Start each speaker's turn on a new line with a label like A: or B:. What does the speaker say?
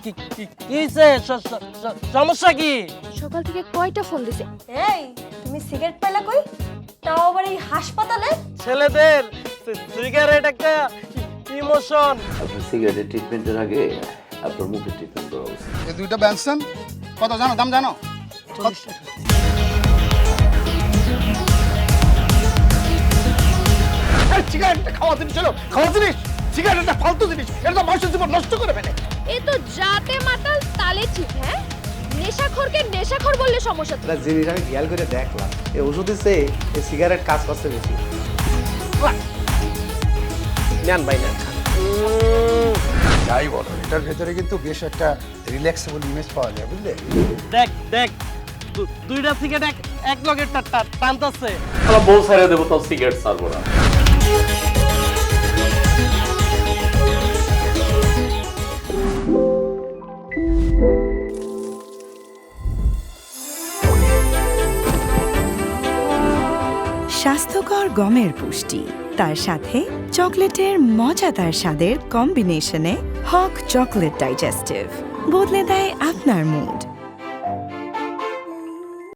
A: কি হইছে? সমস্যা কি?
B: সকাল থেকে কয়টা ফোন দিছে?
C: এই তুমি সিগারেট পাইলা কই? তাও আবার এই হাসপাতালে?
A: ছেলেদের সিগারেট একটা ইমোশন।
D: আপনি সিগারেটের ট্রিটমেন্টের আগে আপনার মুখে ট্রিটমেন্ট করা উচিত।
E: এই দুইটা ব্যানসন কত জানো, দাম জানো? সিগারেটটা খাওয়া জিনিস হলো, খাওয়া জিনিস। সিগারেটটা ফালতু জিনিস, এটা তো মানুষের জীবন নষ্ট করে ফেলে।
B: এ তো জাতে মাতাল তালে ঠিক। হ্যাঁ, নেশাখোরকে নেশাখোর বললে সমস্যা।
F: একটা জিনিস আমি খেয়াল করে দেখলাম, এই ওষুধের চেয়ে এই সিগারেট কাজ করছে বেশি।
A: নেন ভাই নেন।
E: যাই বলো, এটার ভেতরে কিন্তু বেশ একটা রিল্যাক্সেবল ইমেজ পাওয়া যায়, বুঝলে?
A: দেখ দেখ দুইটা সিগারেট এক লগে টানতাছে।
D: আমরা বউ ছাড়িয়ে দেবো, তো সিগারেট ছাড়বো না।
G: স্বাস্থ্যকর গমের পুষ্টি, তার সাথে চকলেটের মজাদার স্বাদের কম্বিনেশনে হক চকলেট ডাইজেস্টিভ বদলে দেয় আপনার মুড।